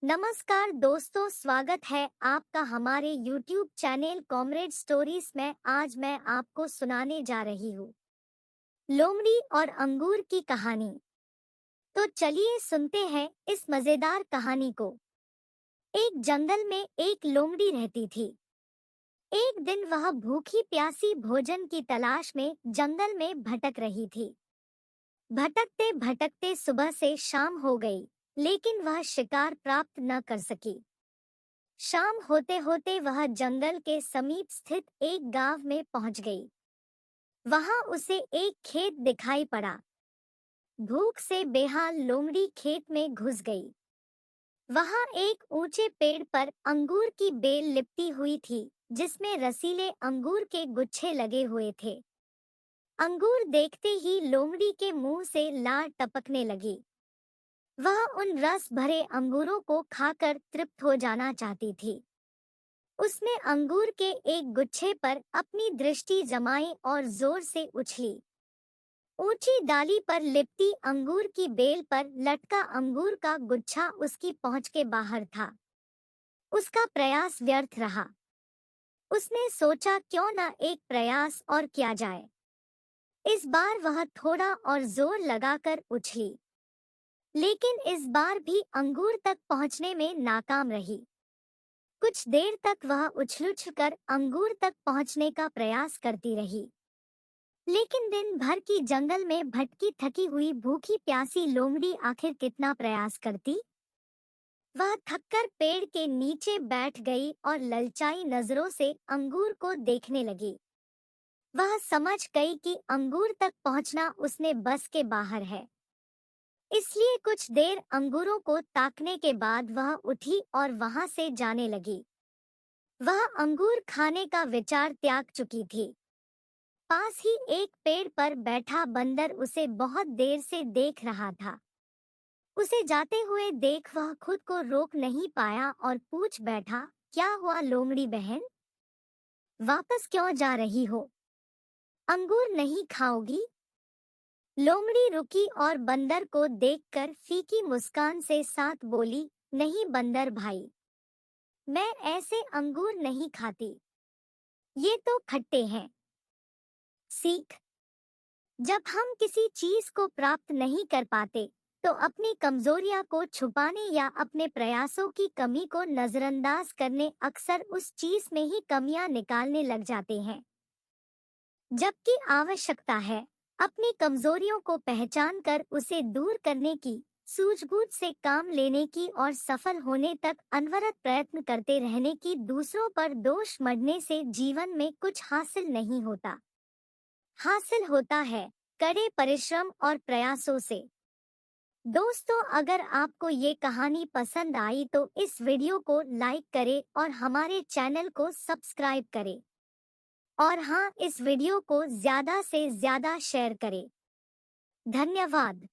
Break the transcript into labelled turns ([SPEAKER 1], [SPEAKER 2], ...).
[SPEAKER 1] नमस्कार दोस्तों, स्वागत है आपका हमारे YouTube चैनल कॉमरेड स्टोरीज में। आज मैं आपको सुनाने जा रही हूँ लोमड़ी और अंगूर की कहानी। तो चलिए सुनते हैं इस मजेदार कहानी को। एक जंगल में एक लोमड़ी रहती थी। एक दिन वह भूखी प्यासी भोजन की तलाश में जंगल में भटक रही थी। भटकते भटकते सुबह से शाम हो गई, लेकिन वह शिकार प्राप्त न कर सकी। शाम होते होते वह जंगल के समीप स्थित एक गांव में पहुंच गई। वहां उसे एक खेत दिखाई पड़ा। भूख से बेहाल लोमड़ी खेत में घुस गई। वहां एक ऊंचे पेड़ पर अंगूर की बेल लिपटी हुई थी, जिसमें रसीले अंगूर के गुच्छे लगे हुए थे। अंगूर देखते ही लोमड़ी के मुंह से लार टपकने लगी। वह उन रस भरे अंगूरों को खाकर तृप्त हो जाना चाहती थी। उसने अंगूर के एक गुच्छे पर अपनी दृष्टि जमाई और जोर से उछली। ऊंची डाली पर लिपटी अंगूर की बेल पर लटका अंगूर का गुच्छा उसकी पहुंच के बाहर था। उसका प्रयास व्यर्थ रहा। उसने सोचा, क्यों न एक प्रयास और किया जाए। इस बार वह थोड़ा और जोर लगाकर उछली, लेकिन इस बार भी अंगूर तक पहुंचने में नाकाम रही। कुछ देर तक वह उछल-उछल अंगूर तक पहुंचने का प्रयास करती रही, लेकिन दिन भर की जंगल में भटकी थकी हुई भूखी प्यासी लोमड़ी आखिर कितना प्रयास करती। वह थककर पेड़ के नीचे बैठ गई और ललचाई नजरों से अंगूर को देखने लगी। वह समझ गई कि अंगूर तक पहुंचना उसने बस के बाहर है। इसलिए कुछ देर अंगूरों को ताकने के बाद वह उठी और वहां से जाने लगी। वह अंगूर खाने का विचार त्याग चुकी थी। पास ही एक पेड़ पर बैठा बंदर उसे बहुत देर से देख रहा था। उसे जाते हुए देख वह खुद को रोक नहीं पाया और पूछ बैठा, क्या हुआ लोमड़ी बहन? वापस क्यों जा रही हो? अंगूर नहीं खाओगी? लोमड़ी रुकी और बंदर को देखकर फीकी मुस्कान से साथ बोली, नहीं बंदर भाई, मैं ऐसे अंगूर नहीं खाती, ये तो खट्टे हैं। सीख: जब हम किसी चीज को प्राप्त नहीं कर पाते, तो अपनी कमजोरियां को छुपाने या अपने प्रयासों की कमी को नजरअंदाज करने अक्सर उस चीज में ही कमियां निकालने लग जाते हैं। जबकि आवश्यकता है अपनी कमजोरियों को पहचान कर उसे दूर करने की, सूझबूझ से काम लेने की और सफल होने तक अनवरत प्रयत्न करते रहने की। दूसरों पर दोष मढ़ने से जीवन में कुछ हासिल नहीं होता। हासिल होता है कड़े परिश्रम और प्रयासों से। दोस्तों, अगर आपको ये कहानी पसंद आई तो इस वीडियो को लाइक करें और हमारे चैनल को सब्सक्राइब करें। और हाँ, इस वीडियो को ज्यादा से ज्यादा शेयर करें। धन्यवाद।